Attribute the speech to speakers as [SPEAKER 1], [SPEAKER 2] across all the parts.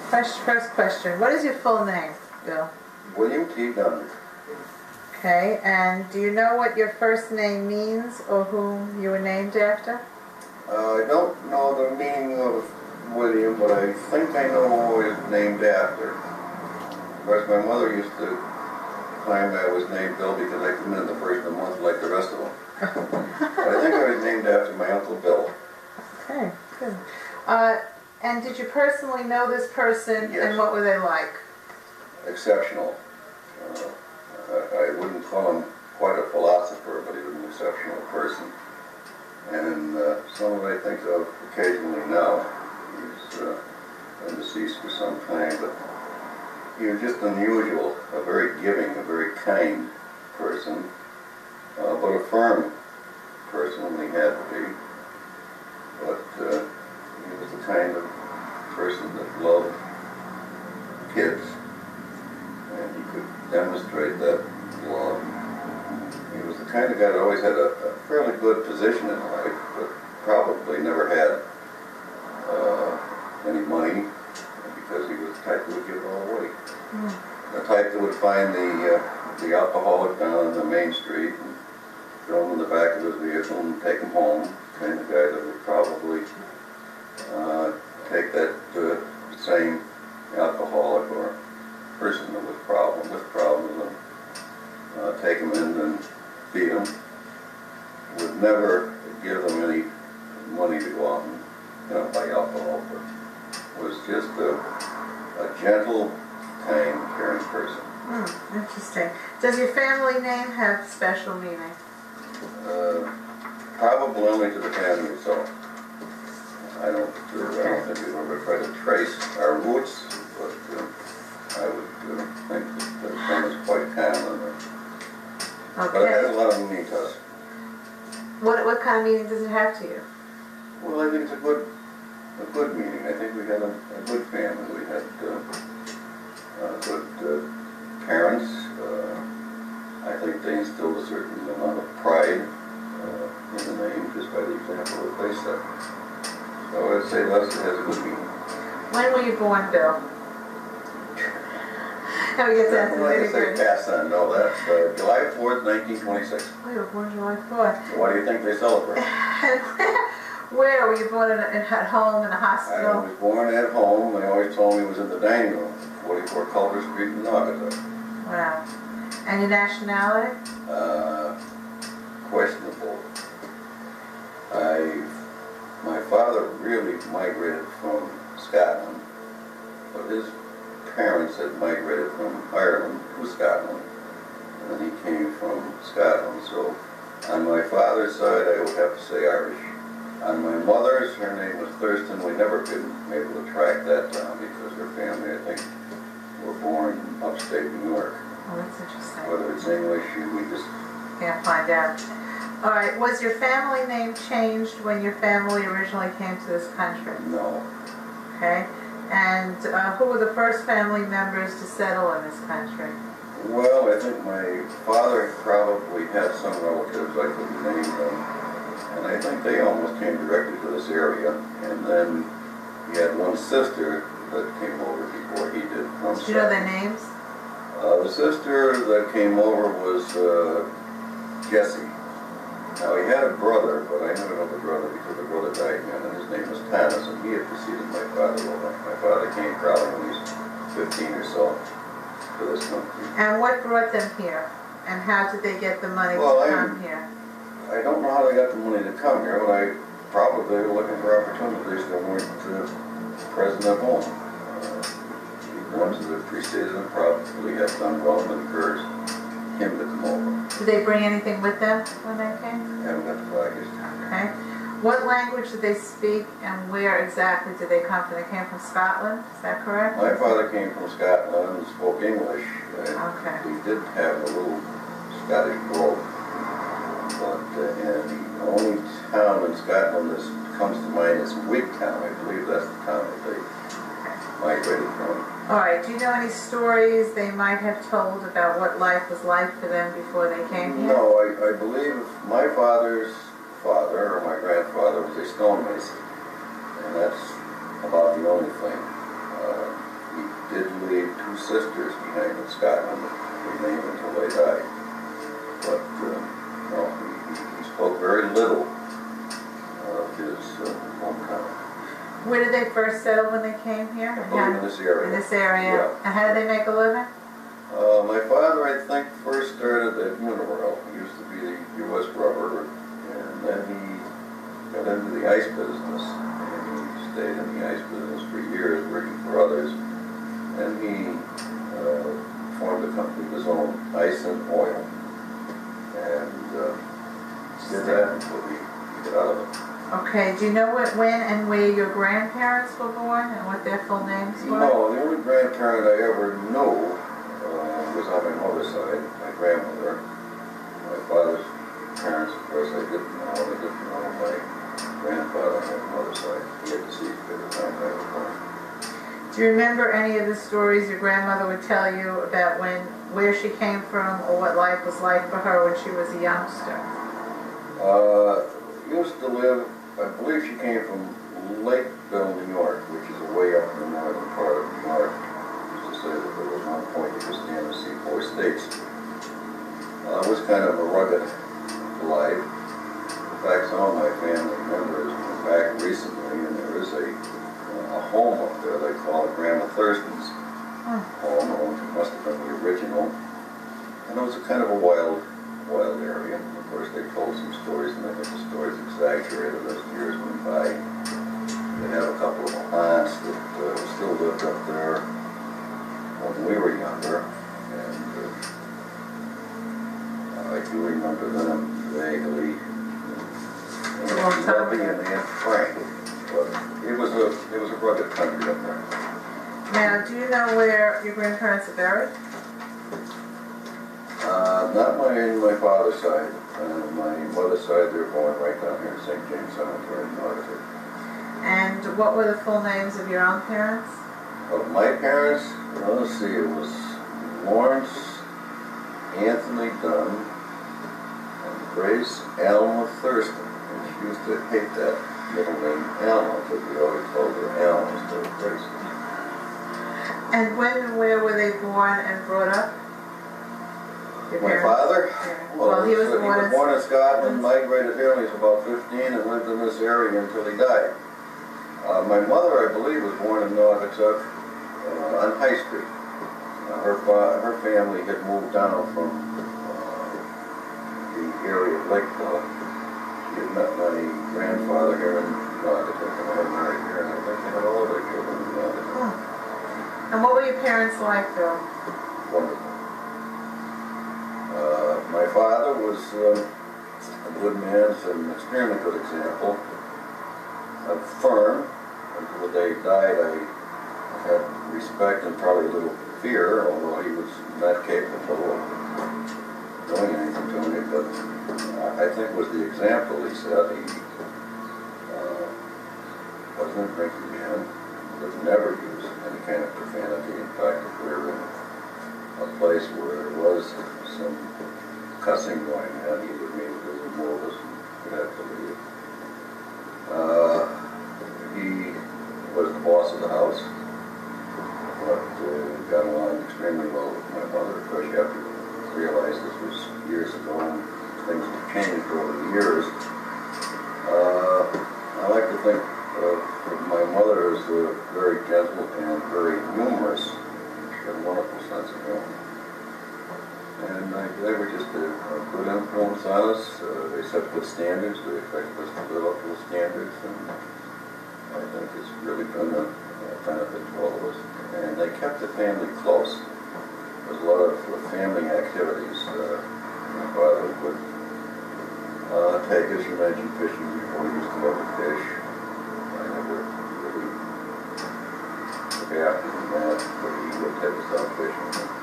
[SPEAKER 1] First question, what is your full name, Bill?
[SPEAKER 2] William T. Dunn.
[SPEAKER 1] Okay, and do you know what your first name means or whom you were named after?
[SPEAKER 2] I don't know the meaning of William, but I think I know who he was named after. Of course, my mother used to claim I was named Bill because I come in the first of the month like the rest of them. But I think I was named after my Uncle Bill.
[SPEAKER 1] Okay, good. And did you personally know this person?
[SPEAKER 2] Yes.
[SPEAKER 1] And what were they like?
[SPEAKER 2] Exceptional. I wouldn't call him quite a philosopher, but he was an exceptional person. And someone I think of occasionally now. He's been deceased for some time, but he was just unusual, a very giving, a very kind person, but a firm person when he had to be. But he was the kind of person that loved kids, and he could demonstrate that love. He was the kind of guy that always had a fairly good position in life, but probably never had any money, because he was the type that would give it all away. The type that would find the alcoholic down on the main street and throw him in the back of his vehicle and take him home. Kind of guy that would probably take that same alcoholic or person that was with problems and take him in and feed him. Would never give them any money to go out and buy alcohol, but was just a gentle, kind, caring person.
[SPEAKER 1] Interesting. Does your family name have special meaning?
[SPEAKER 2] Probably only to the family itself. I don't think we've ever tried to trace our roots, but I would think that the name is quite common.
[SPEAKER 1] Okay.
[SPEAKER 2] But it has a lot of meaning to us.
[SPEAKER 1] What kind of meaning does it have to you?
[SPEAKER 2] Well, I think it's a good meaning. I think we had a good family. We had good parents. I think they instilled a certain amount of pride in the name just by the example that they set. So I'd say Les has a good meaning.
[SPEAKER 1] When were you born, Bill? How we get that?
[SPEAKER 2] Well, I say pass on. No, that's July 4th, 1926.
[SPEAKER 1] Oh, you were born July 4th.
[SPEAKER 2] Why do you think they celebrate?
[SPEAKER 1] Where? Were you born at home, in a
[SPEAKER 2] I
[SPEAKER 1] hospital?
[SPEAKER 2] was born at home. They always told me it was in the dining room, 44 Culver Street in Naugatuck.
[SPEAKER 1] Wow. And your nationality?
[SPEAKER 2] Questionable. My father really migrated from Scotland, but his parents had migrated from Ireland to Scotland, and then he came from Scotland. So on my father's side, I would have to say Irish. On my mother's, her name was Thurston. We never been able to track that down because her family, I think, were born in upstate New York.
[SPEAKER 1] Oh, that's interesting.
[SPEAKER 2] Whether it's English, we just
[SPEAKER 1] can't find out. All right. Was your family name changed when your family originally came to this country?
[SPEAKER 2] no.
[SPEAKER 1] Okay. And who were the first family members to settle in this country?
[SPEAKER 2] Well, I think my father probably had some relatives, I couldn't name them, and I think they almost came directly to this area. And then he had one sister that came over before he did.
[SPEAKER 1] Do you know their names?
[SPEAKER 2] The sister that came over was Jesse. Now, he had a brother, but I never know the brother because the brother died young, and his name was Thomas, and he had preceded my father over. My father came probably when he was 15 or so to this country.
[SPEAKER 1] And what brought them here? And how did they get the money to come here?
[SPEAKER 2] I don't know how they got the money to come here, but I probably were looking for opportunities that weren't present at home. The ones that preceded him probably have done well and encouraged him to come over.
[SPEAKER 1] Did they bring anything with them when they came?
[SPEAKER 2] I haven't got the baggage.
[SPEAKER 1] Okay. What language did they speak and where exactly did they come from? They came from Scotland, is that correct?
[SPEAKER 2] My father came from Scotland and spoke English.
[SPEAKER 1] Okay.
[SPEAKER 2] He did have a little Scottish brogue. But and the only town in Scotland that comes to mind is Wigtown. I believe that's the town that they migrated from.
[SPEAKER 1] All right. Do you know any stories they might have told about what life was like for them before they came here?
[SPEAKER 2] No, I believe my father's father, or my grandfather, was a stonemason. And that's about the only thing. he did leave 2 sisters behind in Scotland that remained until they died. But no, he spoke very little of his hometown.
[SPEAKER 1] Where did they first settle when they came here?
[SPEAKER 2] I believe in this area.
[SPEAKER 1] In this area?
[SPEAKER 2] Yeah.
[SPEAKER 1] And how did they make a living?
[SPEAKER 2] My father, I think, first started at Uniworld. He used to be U.S. Rubber, and then he got into the ice business, and he stayed in the ice business for years, working for others. And he formed a company of his own, Ice and Oil, and did that until he got out of it.
[SPEAKER 1] Okay, do you know when and where your grandparents were born and what their full names were?
[SPEAKER 2] No, the only grandparent I ever knew was on my mother's side, my grandmother. My father's parents, of course, I didn't know. I didn't know my grandfather on my mother's side. He had deceased by the time I was born.
[SPEAKER 1] Do you remember any of the stories your grandmother would tell you about where she came from or what life was like for her when she was a youngster?
[SPEAKER 2] Used to live, I believe she came from Lakeville, New York, which is way up in the northern part of New York. Used to say that there was one point you could stand and see 4 states. It was kind of a rugged life. In fact, some of my family members went back recently, and there is a home up there they call it Grandma Thurston's home, or it must have been the original. And it was a kind of a wild area. Of course, they told some stories, and I think the stories exaggerated as years went by. They have a couple of aunts that still lived up there when we were younger, and I do remember them vaguely. Aunt Debbie and Aunt Frank, but it was a rugged country up there.
[SPEAKER 1] Now, do you know where your grandparents are buried?
[SPEAKER 2] Not my father's side. My mother's side, they're born right down here in St. James Cemetery in Norfolk.
[SPEAKER 1] And what were the full names of your own parents?
[SPEAKER 2] Of my parents, well, let's see, it was Lawrence Anthony Dunn and Grace Alma Thurston. And she used to hate that middle name Alma, because we always told her Alma instead of Grace.
[SPEAKER 1] And when and where were they born and brought up? Your
[SPEAKER 2] My
[SPEAKER 1] parents?
[SPEAKER 2] father?
[SPEAKER 1] Yeah.
[SPEAKER 2] Well,
[SPEAKER 1] he was
[SPEAKER 2] born in Scotland, migrated here when he was about 15, and lived in this area until he died. My mother, I believe, was born in Naugatuck on High Street. Her family had moved down from the area of Lakeville. She had met my grandfather here in Naugatuck, and they had married here, and I think they had all of their children in Naugatuck.
[SPEAKER 1] And what were your parents like, Bill?
[SPEAKER 2] Wonderful. My father was a good man, an extremely good example, firm. Until the day he died, I had respect and probably a little fear, although he was not capable of doing anything to me. But I think it was the example he set. He wasn't a drinking man, would never use any kind of profanity. In fact, if we were in a place where there was some cussing going on, he would immediately move us and we'd have to leave. He was the boss of the house, but got along extremely well with my mother. Of course, you have to realize this was years ago and things have changed over the years. I like to think of my mother as very gentle and very humorous. She had a wonderful sense of humor. And they were just a good influence on us. They set good standards. They expected us to live up to the standards. And I think it's really been a benefit to all of us. And they kept the family close. There was a lot of family activities. My father would take us, you mentioned fishing before. We used to go to fish. I never really took after him that, but he would take us out fishing.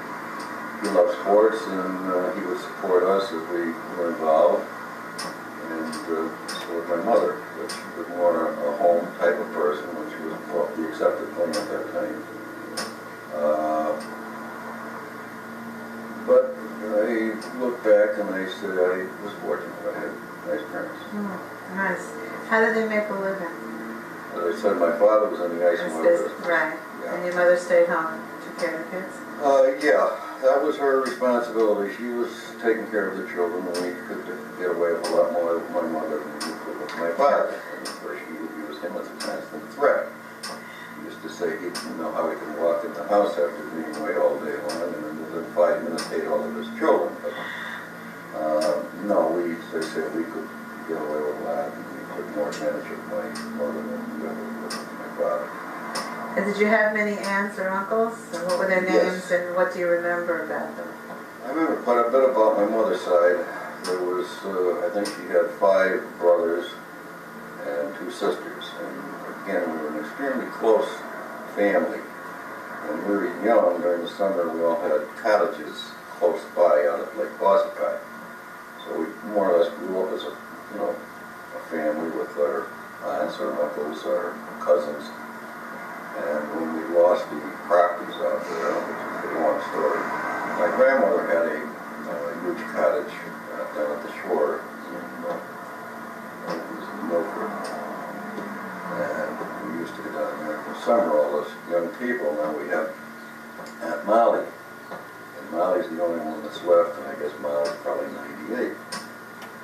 [SPEAKER 2] He loved sports, and he would support us as we were involved. And so was my mother, but she was more a home type of person, which was the accepted thing at that time. But I look back and I say I was fortunate. I had nice parents.
[SPEAKER 1] Nice. How did they make a living?
[SPEAKER 2] As I said, my father was in the ice and oil business.
[SPEAKER 1] Right.
[SPEAKER 2] Yeah.
[SPEAKER 1] And your mother stayed home and took care of the kids?
[SPEAKER 2] Yeah, that was her responsibility. She was taking care of the children, and we could get away with a lot more with my mother than we could with my father. And of course, she would use him as a constant threat. He used to say he didn't know how he could walk in the house after being away all day long, and then within 5 minutes hate all of his children. But no, as I said, we could get away with a lot, and we took more advantage of my mother than we ever would with my father.
[SPEAKER 1] And did you have many aunts or uncles? And what were their names,
[SPEAKER 2] Yes.
[SPEAKER 1] and what do you remember about them?
[SPEAKER 2] I remember quite a bit about my mother's side. There was, I think she had 5 brothers and 2 sisters. And again, we were an extremely close family. When we were young, during the summer, we all had cottages close by out at Lake Bossakai. So we more or less grew up as a family with our aunts, our uncles, our cousins. And when we lost the properties out there, which is a long story, my grandmother had a huge cottage down at the shore in Milford. And we used to go down there in the summer, all those young people. Now we have Aunt Molly. And Molly's the only one that's left, and I guess Molly's probably 98.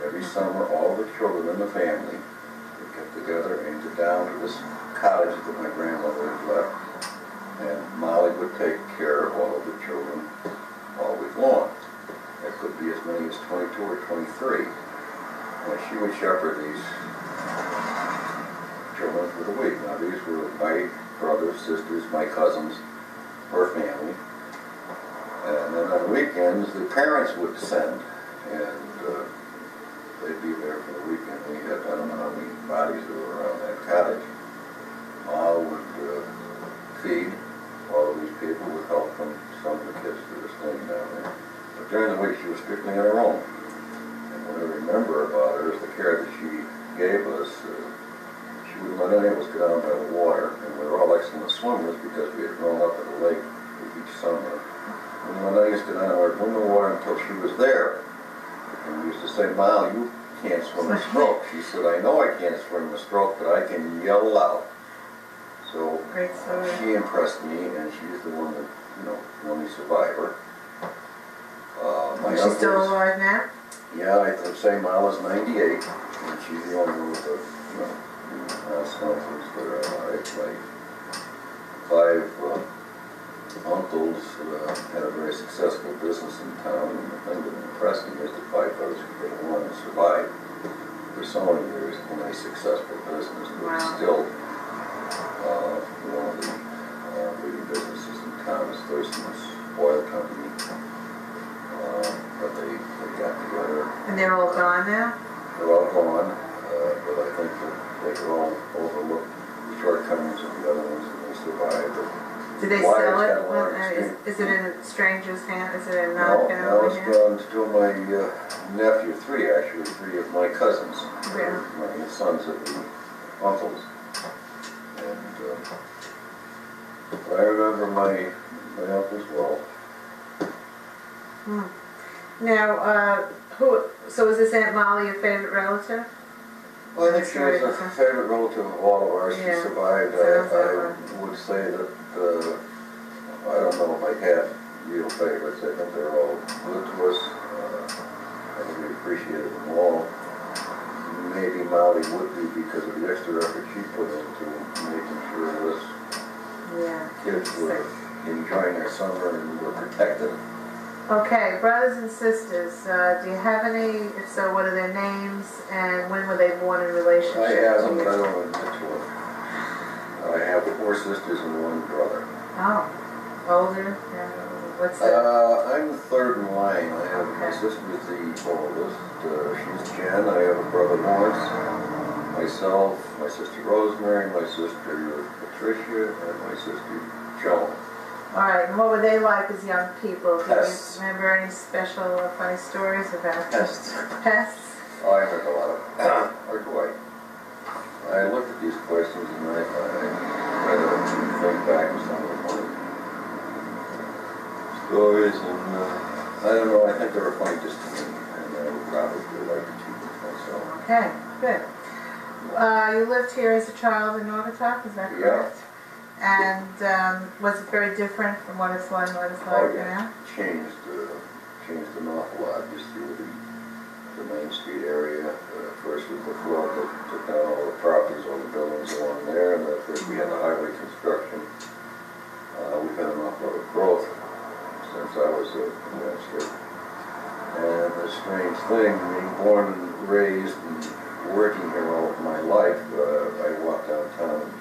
[SPEAKER 2] Every summer, all the children in the family would get together and go down to this cottage that my grandmother had left, and Molly would take care of all of the children all week long. There could be as many as 22 or 23. And she would shepherd these children for the week. Now these were my brothers, sisters, my cousins, her family. And then on weekends, the parents would send, and they'd be there for the weekend. We had, I don't know how many bodies there were around that cottage. Ma would feed all of these people with help from some of the kids who were staying down there. But during the week, she was strictly on her own. And what I remember about her is the care that she gave us. She wouldn't let any of us go down by the water, and we were all excellent swimmers because we had grown up at the lake each summer. And when I used to go down, I would go in the water until she was there. And we used to say, "Ma, you can't swim a stroke." She said, "I know I can't swim a stroke, but I can yell loud." So
[SPEAKER 1] Great story.
[SPEAKER 2] she impressed me, and she's the one that, the only survivor. My
[SPEAKER 1] Is she still
[SPEAKER 2] uncles,
[SPEAKER 1] alive now?
[SPEAKER 2] yeah, I'd say Mala's 98, and she's the only one with the, uncles that are alive. My 5 uncles had a very successful business in town, and the thing that impressed me is the 5 brothers could get along and survive for so many years in a successful business. But
[SPEAKER 1] Wow.
[SPEAKER 2] still, one of the leading businesses in town is Thurston's Oil Company. But they got together.
[SPEAKER 1] And they're all gone now?
[SPEAKER 2] They're all gone, but I think that they could all overlook the shortcomings of the other ones, and they survived.
[SPEAKER 1] Did they
[SPEAKER 2] Wives
[SPEAKER 1] sell
[SPEAKER 2] had
[SPEAKER 1] it?
[SPEAKER 2] a lot of
[SPEAKER 1] Is it in strangers' hands? Is it in
[SPEAKER 2] No,
[SPEAKER 1] non-family hands?
[SPEAKER 2] it's to my nephew, 3 actually, 3 of my cousins,
[SPEAKER 1] Yeah.
[SPEAKER 2] my sons of the uncles. And I remember my uncles well.
[SPEAKER 1] Now, so is this Aunt Molly your favorite relative?
[SPEAKER 2] Well, I think she was a favorite relative of all of ours.
[SPEAKER 1] Yeah.
[SPEAKER 2] She survived.
[SPEAKER 1] Sounds
[SPEAKER 2] I would say that, I don't know if I had real favorites. I think they're all good to us. I think we appreciated them all. Maybe Molly would be because of the extra effort she put into making sure us kids were enjoying their summer and were protected.
[SPEAKER 1] Okay, brothers and sisters, do you have any? If so, what are their names, and when were they born in relationship?
[SPEAKER 2] I have them, but I don't admit to them. I have 4 sisters and 1 brother.
[SPEAKER 1] Oh, older? Yeah. What's the...
[SPEAKER 2] I'm the 3rd in line. I have my sister's the oldest. She's Jen. I have a brother Lawrence, myself, my sister Rosemary, my sister Patricia, and my sister Joan.
[SPEAKER 1] All right, and what were they like as young people? Do
[SPEAKER 2] Pests.
[SPEAKER 1] you remember any special or funny stories about
[SPEAKER 2] Pests.
[SPEAKER 1] pests?
[SPEAKER 2] Oh, I heard a lot of or do I? I looked at these questions and I try to think back to some of the funny stories, and I don't know, I think they were funny just to me, and I would probably like to keep it myself.
[SPEAKER 1] Okay, good. You lived here as a child in Naugatuck, is that
[SPEAKER 2] Yeah.
[SPEAKER 1] correct? And was it very different from what it's like
[SPEAKER 2] Oh, yeah.
[SPEAKER 1] now?
[SPEAKER 2] Changed an awful lot just through the Main Street area. First was the flood that took down all the properties, all the buildings along there, and then of course we had the highway construction. We've had an awful lot of growth since I was a youngster. And the strange thing, being born and raised and working here all of my life, I walk downtown and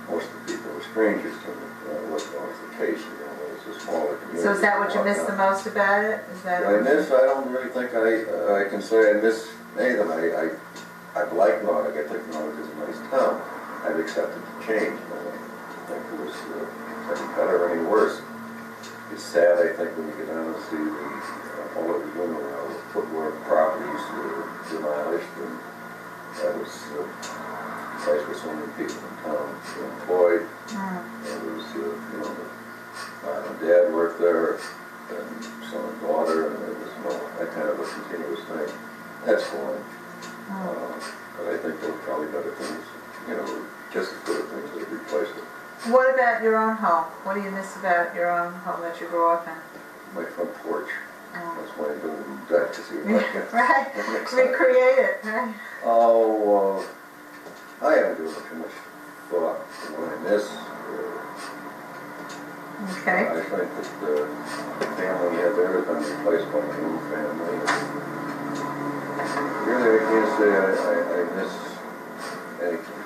[SPEAKER 2] most of the people were strangers to me. It wasn't always the case, it was a smaller community.
[SPEAKER 1] So is that what you miss the most about it? Is that
[SPEAKER 2] I don't really think I can say I miss Nathan. I've liked Nautic. I think Nautic is a nice town. I've accepted the change. I don't think it was any better or any worse. It's sad, I think, when you get down and see all of the footwear properties demolished, and that was the place where so many people in town were employed. There was, mom and dad worked there, and son and daughter, and it was that kind of a continuous thing. That's gone. But I think there were probably better things, just as good things that replaced it.
[SPEAKER 1] What about your own home? What do you miss about your own home that you grew up in?
[SPEAKER 2] My front porch. That's why I'm doing that, to see if I can.
[SPEAKER 1] Right, recreate it, right?
[SPEAKER 2] Oh, I haven't given it too much thought to what I miss.
[SPEAKER 1] Okay.
[SPEAKER 2] I think that the family had there has been replaced by my new family. Really, I can't say I miss anything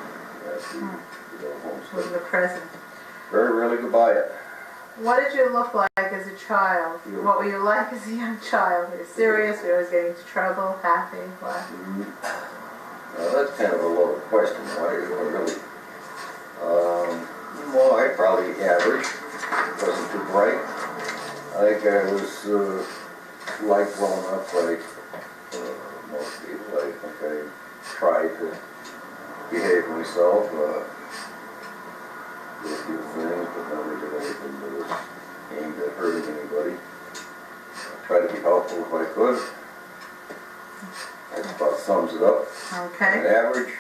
[SPEAKER 2] at the homestead.
[SPEAKER 1] With the present.
[SPEAKER 2] Very rarely goodbye it.
[SPEAKER 1] What did you look like as a child? What were you like as a young child? Were you serious? Were you always getting into trouble? Happy? What?
[SPEAKER 2] That's kind of a loaded question. Why really? Well, I probably average. Wasn't too bright. I think I was like growing up like most people. I think I tried to behave myself. Did a few things, but never did anything that was aimed at hurting anybody. I tried to be helpful if I could. That about sums it up.
[SPEAKER 1] Okay.
[SPEAKER 2] An average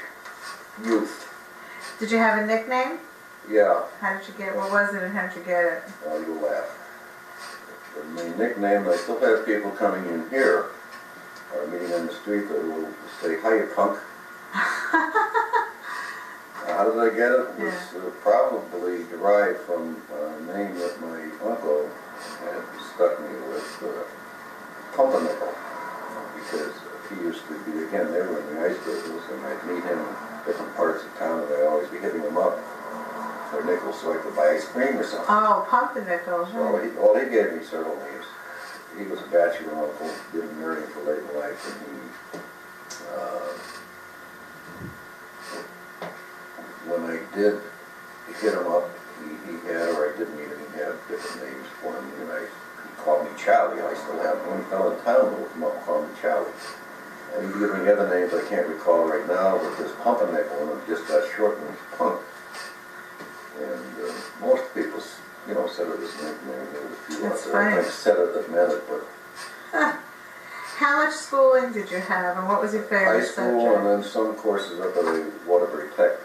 [SPEAKER 2] youth.
[SPEAKER 1] Did you have a nickname?
[SPEAKER 2] Yeah.
[SPEAKER 1] How did you get it? What was it and how did you get it?
[SPEAKER 2] You'll laugh. My nickname, I still have people coming in here, or meeting on the street, that will say, "Hiya, punk." How did I get it? It was probably derived from a name that my uncle had stuck me with, Pumpernickel, because he used to be, again, they were in the ice business, and I'd meet him in different parts of town, and I'd always be hitting him up for nickels so I could buy ice cream or something.
[SPEAKER 1] Oh, Pumpernickel.
[SPEAKER 2] So he gave me several names. He was a bachelor uncle, didn't marry him for late in life, and he, when I did hit him up, he had, or I did meet him, he had different names for him, and he called me Charlie. I still have one fellow in town who would come up and call me Charlie. And he gave me other names I can't recall right now, but this Pumpernickel, and it just got shortened to Punk. And most people, said it as a nickname. There was a few out there I think said it that meant it, but...
[SPEAKER 1] How much schooling did you have, and what was your favorite subject?
[SPEAKER 2] High school, and then some courses up at the Waterbury State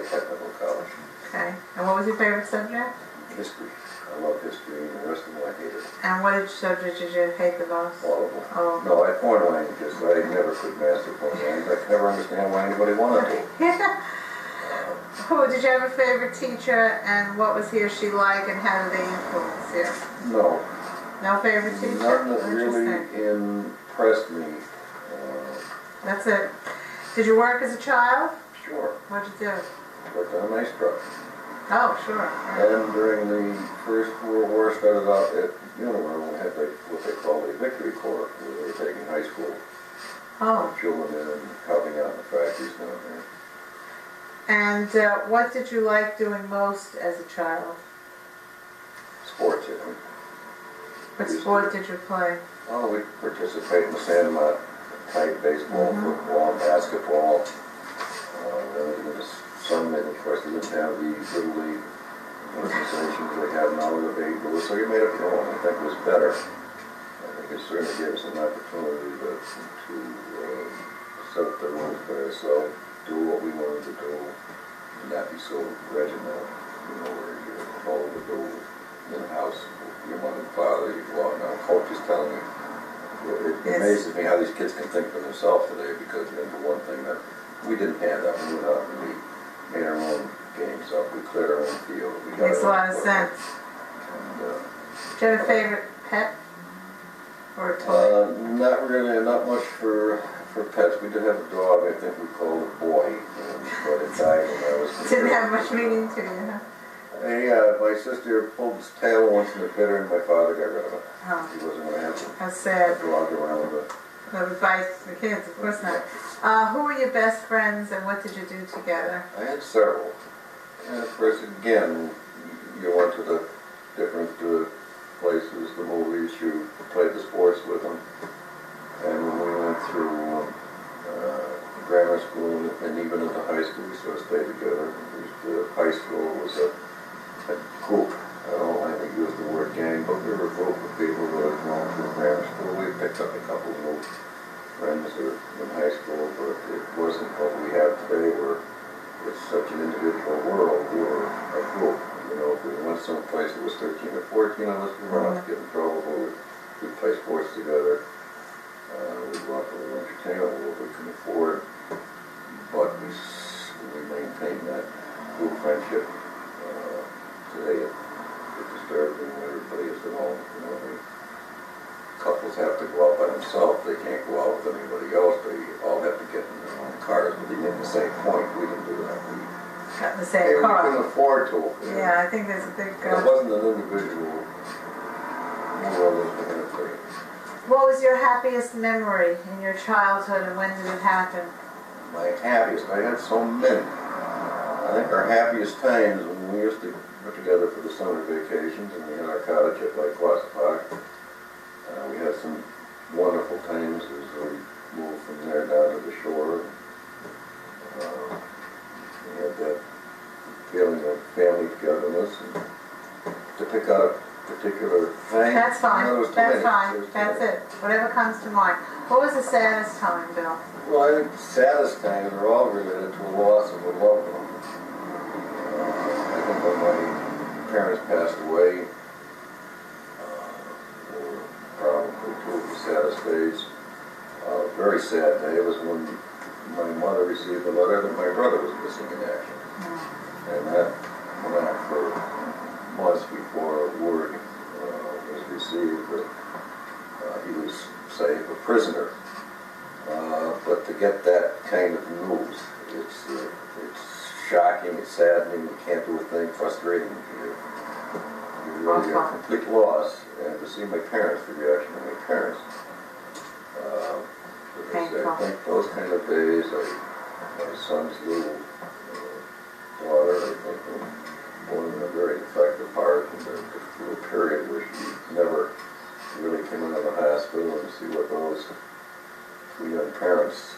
[SPEAKER 2] Technical College.
[SPEAKER 1] Okay. And what was your favorite subject?
[SPEAKER 2] History. I love history, and the rest of them I hated.
[SPEAKER 1] And what subject did you hate the most?
[SPEAKER 2] All of them.
[SPEAKER 1] Oh.
[SPEAKER 2] No, I had foreign languages. I never could master foreign languages. I could never understand why anybody wanted to.
[SPEAKER 1] Oh, did you have a favorite teacher, and what was he or she like, and how did they influence you?
[SPEAKER 2] No.
[SPEAKER 1] No favorite teacher?
[SPEAKER 2] None that really impressed me.
[SPEAKER 1] That's it. Did you work as a child?
[SPEAKER 2] Sure.
[SPEAKER 1] What'd you do?
[SPEAKER 2] Worked on an ice truck.
[SPEAKER 1] Oh, sure.
[SPEAKER 2] And during the First World War, started out at Union, we had what they call a victory corps, where they were taking high school children in and helping out in the factories down there.
[SPEAKER 1] And what did you like doing most as a child?
[SPEAKER 2] Sports, I think.
[SPEAKER 1] What sport did you play?
[SPEAKER 2] Oh, we participate in the sandlot, type baseball, football, basketball. Then the some, of course, they didn't have the Little League organizations they have now with the Babe Ruth, so you made up your own. I think it was better. I think it certainly gave us an opportunity to set up the rules by ourselves, do what we wanted to do, and not be so regimental. you know, where you hold the door in the house, your mother and father, you go out now, Coach is telling me, it amazes me how these kids can think for themselves today, because into one thing that we didn't have that when we went out and we made our own games up, we cleared our own field. We got
[SPEAKER 1] Makes a lot of sense.
[SPEAKER 2] And,
[SPEAKER 1] Do you have a favorite pet or a toy?
[SPEAKER 2] not really, not much for pets. We did have a dog, I think we called it Boy, but it died when I was...
[SPEAKER 1] Didn't have much meaning to you, huh?
[SPEAKER 2] My sister pulled his tail once in the bitter, and my father got rid of it.
[SPEAKER 1] Oh.
[SPEAKER 2] He wasn't going to have
[SPEAKER 1] How sad.
[SPEAKER 2] a dog around with it.
[SPEAKER 1] No advice to the kids, of course not. Who were your best friends and what did you do together?
[SPEAKER 2] I had several. And of course, again, you went to the different places, the movies, you played the sports with them. And when we went through grammar school and even into high school, we sort of stayed together. High school was a group. I don't like to use the word gang, but we were a group of people that had gone through grammar school. We picked up a couple of new friends in high school, but it wasn't what we have today, where it's such an individual world. We were a group. You know, if we went someplace that was 13 or 14 of us, we were not to get in trouble, but we'd play sports together. We'd go out to the entertainment world we could afford, but we maintained that group friendship. Today it disturbs me when everybody is at home. You know, couples have to go out by themselves. They can't go out with anybody else. They all have to get in their own cars. But they make the same point. We didn't do that. We
[SPEAKER 1] Got in the same car.
[SPEAKER 2] We couldn't afford to.
[SPEAKER 1] Yeah, I think there's a big...
[SPEAKER 2] It wasn't an individual world as we're going to say.
[SPEAKER 1] What was your happiest memory in your childhood and when did it happen?
[SPEAKER 2] My happiest, I had so many. I think our happiest times when we used to get together for the summer vacations and we had our cottage at Lake Wassapac. We had some wonderful times as we moved from there down to the shore. We had that feeling of family togetherness, and to pick out a particular thing.
[SPEAKER 1] That's fine. That's fine. That's
[SPEAKER 2] it.
[SPEAKER 1] it. Whatever comes to mind. What was the saddest time, Bill?
[SPEAKER 2] Well, I think the saddest times are all related to a loss of a loved one. I think when my parents passed away, were probably two of the saddest days. A very sad day was when my mother received a letter that my brother was missing in action. And that went on for months before word was received that he was, say, a prisoner. But to get that kind of news, it's shocking, it's saddening, you can't do a thing, frustrating. You're really a complete loss. And to see my parents, the reaction of my parents, I think those kind of days, my son's little daughter, I think, was born in a very defective heart, and through a period where she never really came into the hospital, and see what those two young parents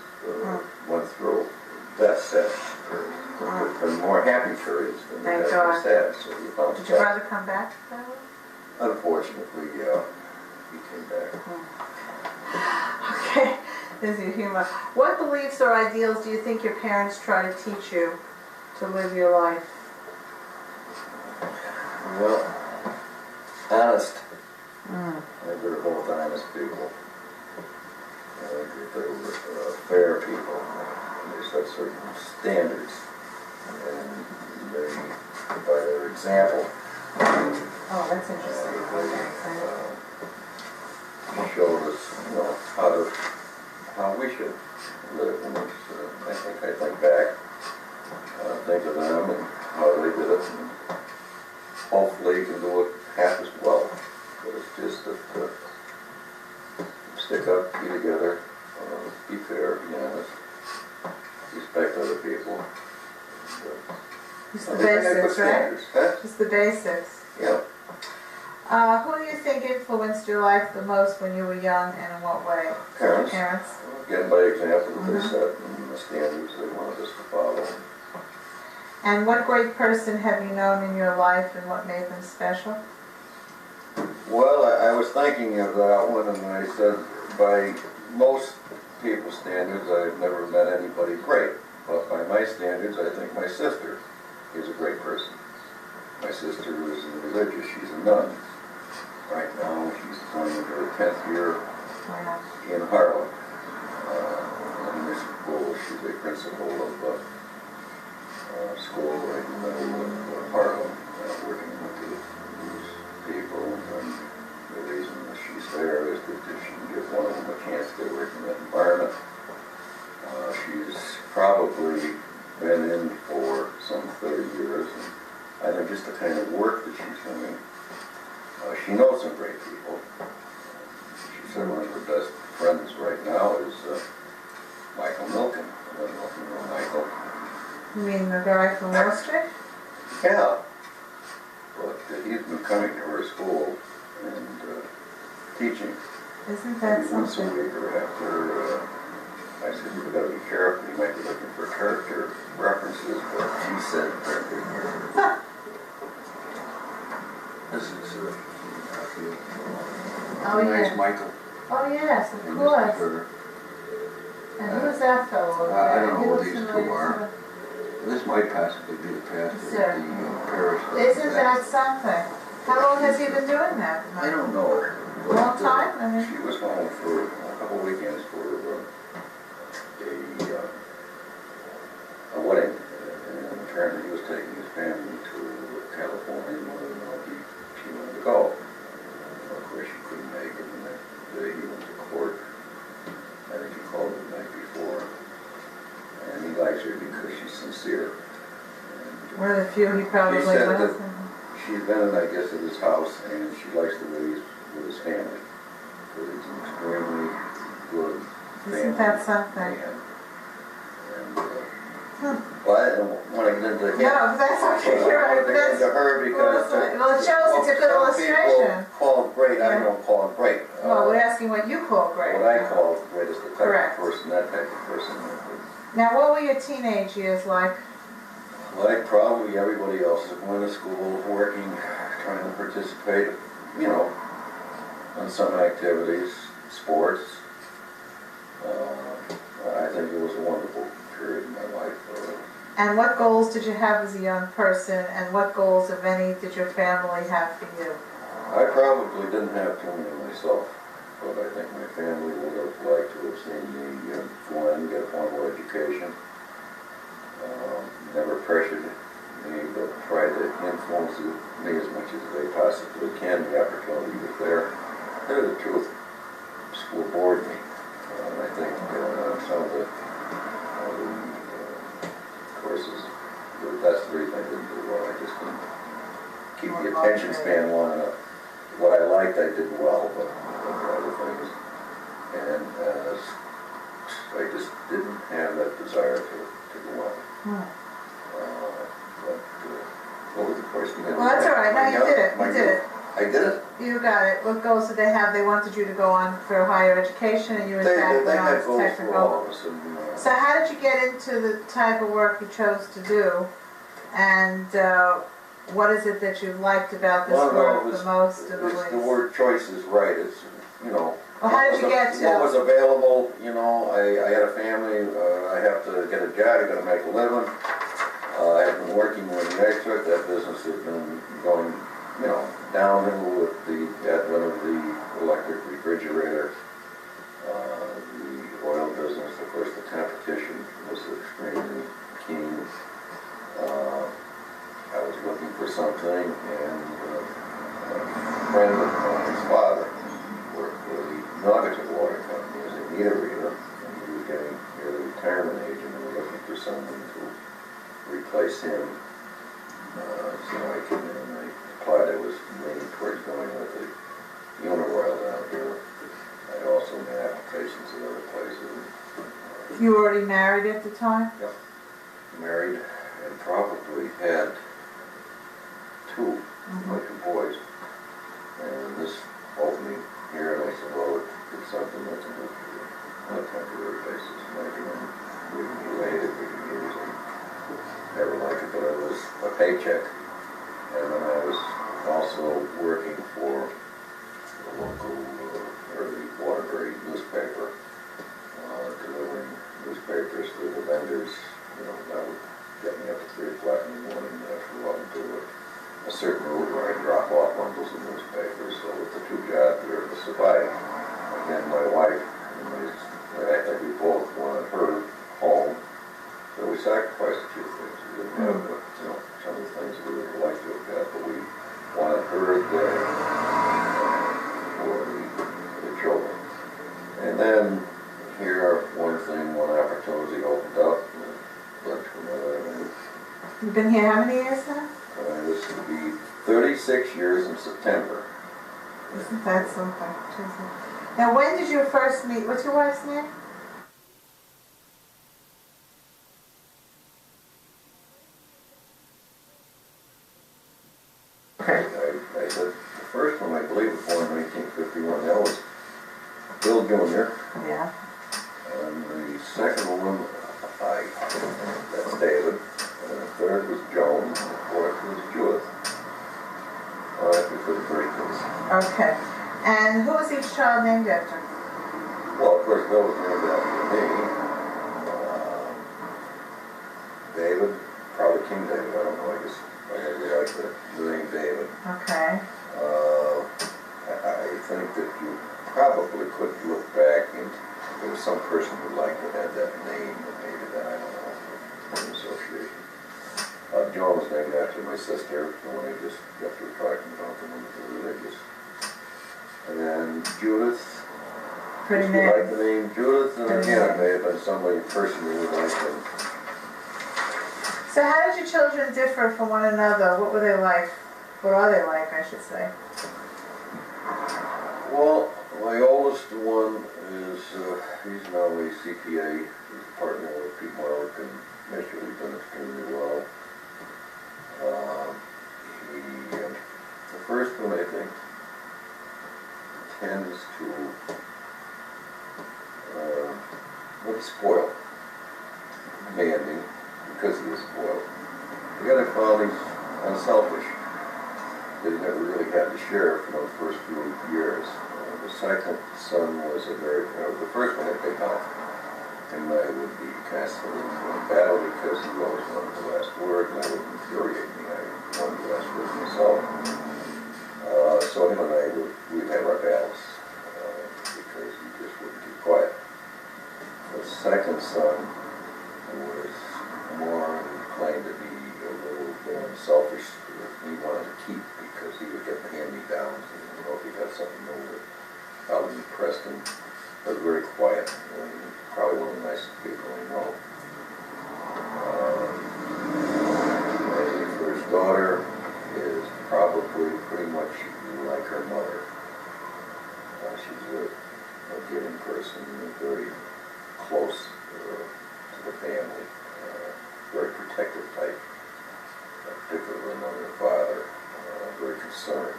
[SPEAKER 2] went through. That's sad. There's been more happy periods than
[SPEAKER 1] Thank God.
[SPEAKER 2] sad. So you bounce
[SPEAKER 1] Did your
[SPEAKER 2] back.
[SPEAKER 1] brother come back that way?
[SPEAKER 2] Unfortunately, yeah, he came back.
[SPEAKER 1] Okay, there's your humor. What beliefs or ideals do you think your parents try to teach you to live your life?
[SPEAKER 2] Well, honest. I think they're both honest people. I think that they were fair people. And they set certain standards. And they, by their example,
[SPEAKER 1] Oh, that's interesting.
[SPEAKER 2] they showed us, you know, how we should live. And I think back, think of them and how they did it. And hopefully you can do it half as well. But it's just that stick up, be together, be fair, be honest, respect other people.
[SPEAKER 1] Just the basics, right?
[SPEAKER 2] Huh?
[SPEAKER 1] Just the basics.
[SPEAKER 2] Yeah.
[SPEAKER 1] Who do you think influenced your life the most when you were young, and in what way?
[SPEAKER 2] Parents.
[SPEAKER 1] Parents.
[SPEAKER 2] Again, by example that they set and the standards they wanted us to follow.
[SPEAKER 1] And what great person have you known in your life, and what made them special?
[SPEAKER 2] Well, I was thinking of that one, and I said, by most people's standards, I've never met anybody great. But by my standards, I think my sister is a great person. My sister is religious, she's a nun. Right now, she's going into her 10th year in Harlem. In this school, she's a principal of school right in the middle of Harlem, working with these people. And the reason that she's there is that she can give one of them a chance to get away from that environment. She's probably been in for some 30 years, and I think just the kind of work that she's doing, she knows some great people. She said one of her best friends right now is Michael Milken. I don't know if you know Michael.
[SPEAKER 1] You mean the guy from Wall Street?
[SPEAKER 2] Yeah. But he's been coming to her school and teaching.
[SPEAKER 1] Isn't that
[SPEAKER 2] Once a
[SPEAKER 1] something?
[SPEAKER 2] week or after. I said, you've got to be careful. You might be looking for character references, but she said, this is
[SPEAKER 1] Oh,
[SPEAKER 3] Nice,
[SPEAKER 1] yeah.
[SPEAKER 3] Michael.
[SPEAKER 1] Oh, yes, of
[SPEAKER 2] and
[SPEAKER 1] course.
[SPEAKER 2] this is her.
[SPEAKER 1] And who's that fellow over
[SPEAKER 3] I
[SPEAKER 1] there?
[SPEAKER 3] don't know
[SPEAKER 1] He
[SPEAKER 3] who
[SPEAKER 1] looks
[SPEAKER 3] these two
[SPEAKER 1] familiar
[SPEAKER 3] are.
[SPEAKER 1] too.
[SPEAKER 3] This might possibly be the pastor
[SPEAKER 1] Sir.
[SPEAKER 3] of the parish.
[SPEAKER 1] Isn't that something? How long has he been doing that?
[SPEAKER 3] I don't know.
[SPEAKER 1] Long time? I mean,
[SPEAKER 2] She was home for a couple weekends for a wedding, and apparently he was taking his family to California, and she wanted to go. Of course, she couldn't make it, and the next day he went to court. I think he called her the night before, and he likes her because she's sincere. And
[SPEAKER 1] one of the few he probably
[SPEAKER 2] He said
[SPEAKER 1] was.
[SPEAKER 2] that she's been, I guess, at his house, and she likes the way he's with his family. Because he's an extremely good family.
[SPEAKER 1] Isn't that something?
[SPEAKER 2] man. And, well, I don't want to get into him.
[SPEAKER 1] No, but that's okay, you're right, but that's,
[SPEAKER 2] To her because
[SPEAKER 1] well, it shows it's a good illustration.
[SPEAKER 2] Some people call it great, I
[SPEAKER 1] Yeah.
[SPEAKER 2] don't call it great.
[SPEAKER 1] Well, we're asking what you call great.
[SPEAKER 2] What I call great is the type
[SPEAKER 1] Correct.
[SPEAKER 2] of person, that type of person.
[SPEAKER 1] Now, what were your teenage years like?
[SPEAKER 2] Like probably everybody else is going to school, working, trying to participate, you know, in some activities, sports. I think it was a wonderful period in my life.
[SPEAKER 1] And what goals did you have as a young person, and what goals, if any, did your family have for you?
[SPEAKER 2] I probably didn't have too many myself, but I think my family would have liked to have seen me go on and get a formal education. Never pressured me, but tried to influence me as much as they possibly can. The opportunity was there. Tell you the truth, school bored me. I think some of the courses, that's the reason I didn't do well. I just didn't keep the attention span long enough. What I liked, I did well, but other things. And I just didn't have that desire to go on. What was the question?
[SPEAKER 1] Well, that's all right. No, you did it. You did it.
[SPEAKER 2] I did it?
[SPEAKER 1] You got it. What goals did they have? They wanted you to go on for higher education, and you in fact
[SPEAKER 2] They
[SPEAKER 1] went on
[SPEAKER 2] had
[SPEAKER 1] to
[SPEAKER 2] goals for
[SPEAKER 1] technical.
[SPEAKER 2] all of us.
[SPEAKER 1] So how did you get into the type of work you chose to do? And what is it that you liked about this work the most and the least?
[SPEAKER 2] The word choice is right. It's, you know.
[SPEAKER 1] Well, how did you get to?
[SPEAKER 2] What was available, you know, I had a family, I have to get a job, I gotta make a living. I have been working with electric, that business has been going, you know, downhill with the advent of the electric refrigerator. The oil business, of course, the competition was extremely keen. I was looking for something, and a friend of mine's father worked for the Naugatuck Water Company as a meter reader, and he was getting near the retirement age, and they were looking for someone to replace him. So I came in and I applied. I was leaning towards going with the Uniroyal down here. I also made applications at other places.
[SPEAKER 1] You were already married at the time?
[SPEAKER 2] Yep. Married and probably had two, my two boys. And this opening here, and I said, well, it's something that's on a temporary basis. Maybe we can be related, we can use it. Never liked it, but it was a paycheck. And then I was also working for the local, or the Waterbury newspaper, delivering newspapers to the vendors. You know, that would get me up at 3 o'clock in the morning after walking to a certain route where I drop off bundles of newspapers. So with the two jobs there to survive, again, my wife, we both wanted her home. So we sacrificed a few things. We didn't have, some of the things we would like to have got, but we wanted her there for the children. And then here, one opportunity opened up, and led to another.
[SPEAKER 1] You've been here how many years now?
[SPEAKER 2] This will be 36 years in September.
[SPEAKER 1] Isn't that something? Now, when did you first meet? What's your wife's name?
[SPEAKER 2] I said, the first one, I believe, was born in 1951. That was Bill Jr.
[SPEAKER 1] Yeah.
[SPEAKER 2] And the second one, that's David. And the third was Joan. And the fourth was Judith. That was for the birthdays.
[SPEAKER 1] Okay. And who was each child named after?
[SPEAKER 2] Well, of course, Bill was named after me. David, probably King David. I don't know. I guess I like the name David.
[SPEAKER 1] Okay.
[SPEAKER 2] I think that you probably could look back and there was some person who'd like to have that name, but maybe that, I don't know, an association. Joan was named after my sister, the one I just got through talking about, the one that was religious. And then Judith.
[SPEAKER 1] Pretty
[SPEAKER 2] name.
[SPEAKER 1] name.
[SPEAKER 2] Like the name Judith, and again, it may have been somebody personally who liked them.
[SPEAKER 1] So how did your children differ from one another? What were they like? What are they like, I should say?
[SPEAKER 2] Well, my oldest one is, he's now a CPA. He's a partner with Pete Marwick and Mitchell. He's done extremely well. The first one, I think, tends to look spoiled, demanding, because he is spoiled. The other found he's unselfish. They never really had to share for those first few years. The second son was the first one had a big mouth. And I would be constantly in battle because he always wanted the last word, and that would infuriate me. I wanted the last word myself. So him and I we'd have our battles because he just wouldn't keep quiet. The second son was more inclined to be a little more selfish. He wanted to keep because he would get the hand-me-downs, and if he got something new that probably impressed him. But very quiet, and probably one of the nicest people I know. My first daughter is probably pretty much like her mother. She's a giving person and very close to the family, very protective type. Particularly her mother and father, very concerned.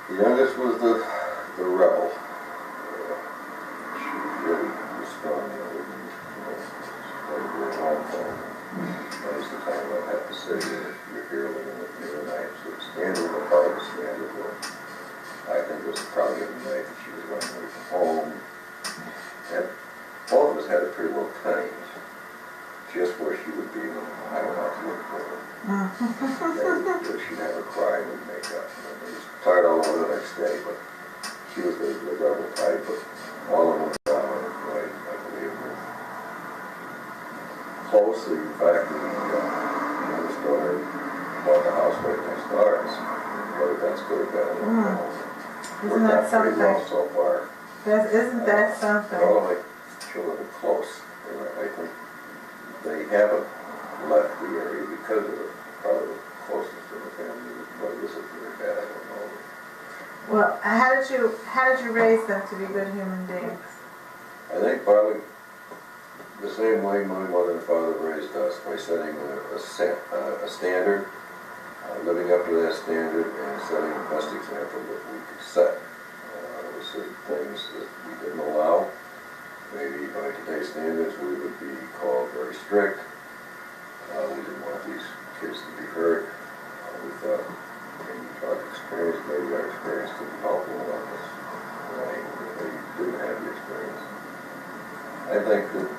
[SPEAKER 2] The youngest was the rebel. She really was strong, very, very home. Most of the time I'd have to say, you're here living with me, and I would stand in the car to stand with her. I think it was probably the night that she was running away from home. And both of us had a pretty low time. Just where she would be when I went out to look for her. She'd have a cry and we'd make up. And I was tired all over the next day, but she was the rebel type, but all in one down, I believe her. Closely, in fact, the youngest daughter bought the house right next to ours. Whether that's good or bad, I don't know.
[SPEAKER 1] Isn't that something?
[SPEAKER 2] Pretty well so far.
[SPEAKER 1] Isn't that something?
[SPEAKER 2] All of my children are close. I think they haven't left the area because of probably the closeness to the family. Whether this is really bad, I don't know.
[SPEAKER 1] Well, how did you raise them to be good human beings?
[SPEAKER 2] I think probably the same way my mother and father raised us, by setting a standard, living up to that standard, and setting the best example that we could set. There were certain things that we didn't allow. Maybe by today's standards we would be called very strict. We didn't want these kids to be hurt. We thought, when you talk experience, maybe our experience could be helpful on this. They didn't have the experience. I think that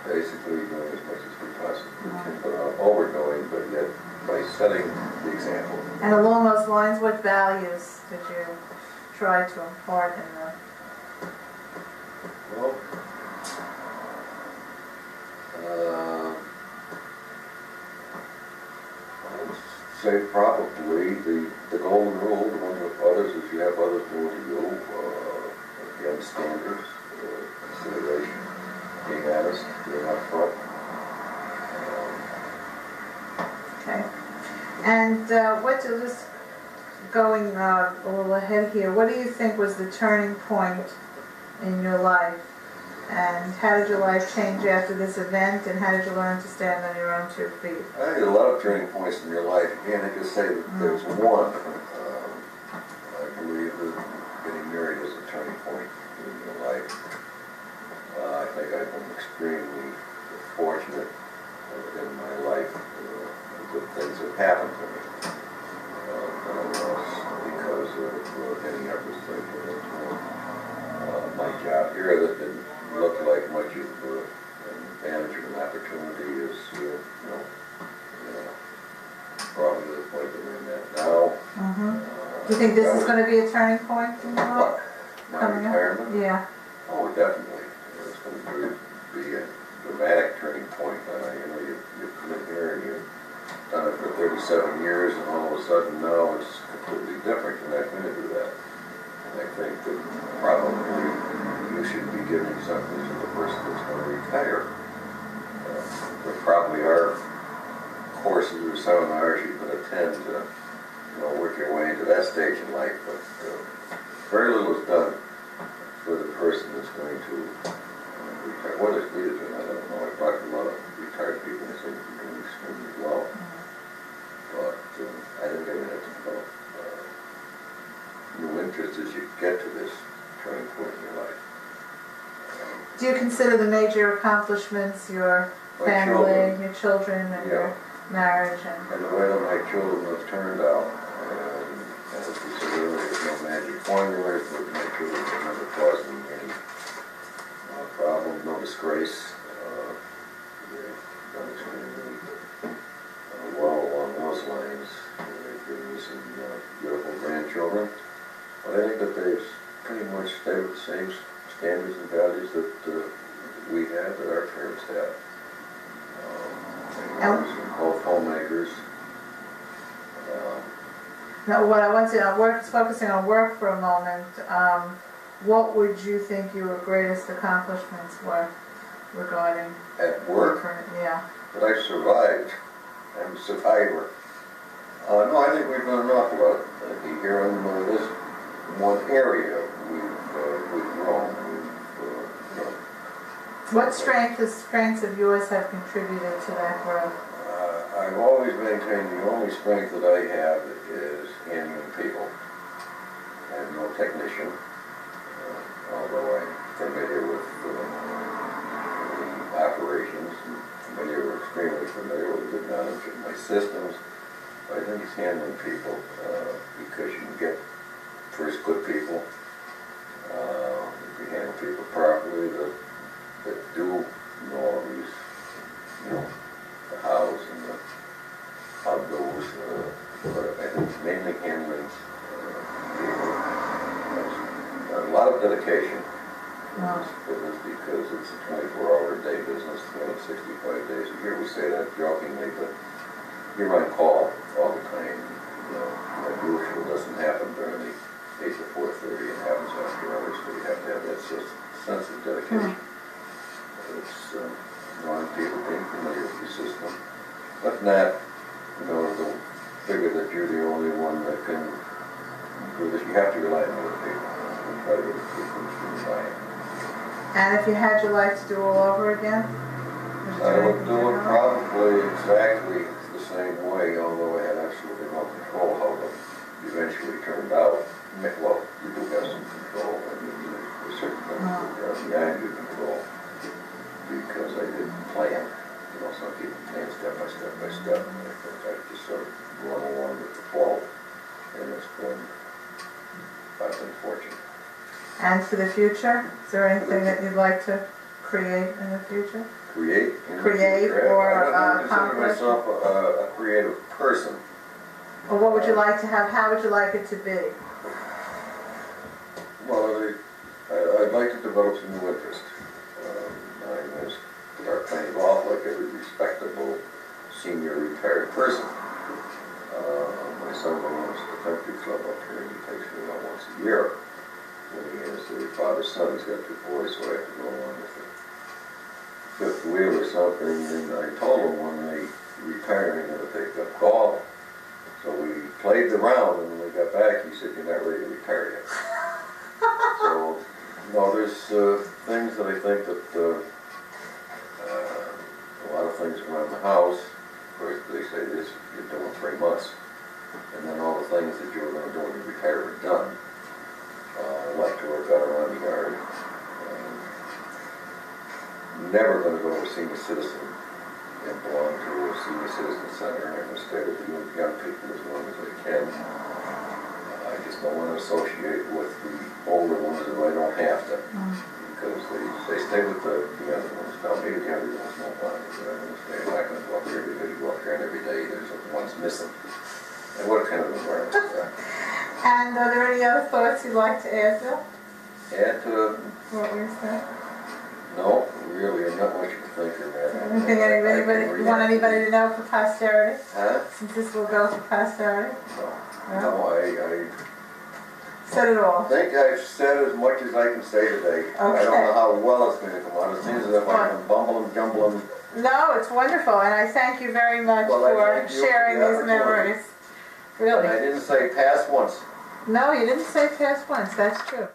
[SPEAKER 2] basically doing as much as we possibly can without overdoing, but yet by setting the example.
[SPEAKER 1] And along those lines, what values did you try to impart in them?
[SPEAKER 2] Well, I would say probably the golden rule, the one with others, is you have others do what you do. Again, standards, consideration, being honest, being upfront.
[SPEAKER 1] Okay. And just going a little ahead here, what do you think was the turning point in your life? And how did your life change after this event? And how did you learn to stand on your own 2 feet?
[SPEAKER 2] I think there's a lot of turning points in your life. Again, I can say that there's one. I believe that getting married is a turning point in your life. I think I've been extremely fortunate in my life. Good things have happened to me. Because of any efforts I put into my job here that didn't look like much of an advantage of an opportunity is, probably the point that I'm at now.
[SPEAKER 1] Do you think this is going to be a turning point in your life?
[SPEAKER 2] My retirement?
[SPEAKER 1] Yeah.
[SPEAKER 2] Oh, definitely. It's going to be a dramatic turning point. You've been here and you've done it for 37 years, and all of a sudden now it's completely different. You're not going to do that. And I think that probably you should be giving something to the person that's going to retire. There probably are courses or seminars you can attend to, work your way into that stage in life, but very little is done for the person that's going to retire. Whether it's needed or not, I don't know. I've talked to a lot of retired people and said they're doing extremely well. But I think I'm going to develop new interest as you get to this turning point in your life.
[SPEAKER 1] Do you consider the major accomplishments your family, your children, and your marriage?
[SPEAKER 2] And the way that my children have turned out, and as we said earlier, there's no magic formulas, but my children have never caused me any problem, no disgrace. They've done extremely well along those lines. They've given me some beautiful grandchildren. But I think that they've pretty much stayed with the same standards and values that we had, that our parents had. Both homemakers.
[SPEAKER 1] Now, what I want to focusing on work for a moment. What would you think your greatest accomplishments were regarding
[SPEAKER 2] At work?
[SPEAKER 1] Yeah.
[SPEAKER 2] That I survived. I'm a survivor. No, I think we've done an awful lot. Here in this one area, we've grown.
[SPEAKER 1] What strengths of yours have contributed to that growth?
[SPEAKER 2] I've always maintained the only strength that I have is handling people. I'm no technician, although I'm familiar with the operations, extremely familiar with good knowledge of my systems. But I think it's handling people because you can get first good people. If you handle people properly, that do know all these, the hows and the how goes, but I think mainly handling people. There's a lot of dedication in this business because it's a 24-hour-a-day business, 365 days a year. We say that jokingly, but you're on call all the time. That usually doesn't happen during the 8 to 4:30. It happens after hours, so you have to have that sense of dedication. It's knowing people, being familiar with the system, but not, the figure that you're the only one that can do this. You have to rely on other people and try to get the people to rely on.
[SPEAKER 1] And if you had your life to do all over again?
[SPEAKER 2] I would do it probably exactly the same way, although I had absolutely no control how it eventually turned out. Well, you do have some control, and there's certain things that are beyond your control. Because I didn't plan, some people plan step by step by step, and I just sort of run along with the flow, and I've been fortunate.
[SPEAKER 1] And for the future, is there anything that you'd like to create in the future?
[SPEAKER 2] Create. in the
[SPEAKER 1] Create
[SPEAKER 2] future.
[SPEAKER 1] or,
[SPEAKER 2] I don't consider
[SPEAKER 1] accomplish.
[SPEAKER 2] myself a creative person.
[SPEAKER 1] Or what would you like to have, how would you like it to be?
[SPEAKER 2] Well, I'd like to develop some new interest. I'm going to start playing golf like every respectable senior retired person. My son belongs to the country club up here, and he takes me about once a year. When he is the father's son, he's got 2 boys, so I have to go along with the fifth wheel or something. And I told him when they retire, I'm going to take up golf. So we played the round, and when we got back, he said, "You're not ready to retire yet." So, no, there's things that I think that a lot of things around the house. Of course, they say this you're doing 3 months, and then all the things that you were going to do when you retire are done. I like to work out around the yard. Never going to go to a senior citizen and belong to a senior citizen center. I'm going to stay with the young people as long as I can. I just don't want to associate with the older ones if I don't have to, because they stay with the younger ones. Now, maybe the younger ones don't mind, but I'm going to stay. I'm not going to go up there because you go up there and every day there's one's missing. And what kind of environment is that?
[SPEAKER 1] And are there any other thoughts you'd like to add, Bill?
[SPEAKER 2] Add to,
[SPEAKER 1] What we said?
[SPEAKER 2] no, really, I'm not much of a thinker, man.
[SPEAKER 1] Anything you want anybody to know for posterity?
[SPEAKER 2] Huh?
[SPEAKER 1] Since this will go for posterity?
[SPEAKER 2] No, I
[SPEAKER 1] Said it all.
[SPEAKER 2] think I've said as much as I can say today. I don't know how well it's going to come out. It seems as if I'm bumbling, jumbling.
[SPEAKER 1] No, it's wonderful, and I thank you very much
[SPEAKER 2] Well, I
[SPEAKER 1] for
[SPEAKER 2] thank you for
[SPEAKER 1] sharing
[SPEAKER 2] the
[SPEAKER 1] these
[SPEAKER 2] opportunity.
[SPEAKER 1] memories.
[SPEAKER 2] And I
[SPEAKER 1] Really.
[SPEAKER 2] didn't say pass once.
[SPEAKER 1] No, you didn't say past once, that's true.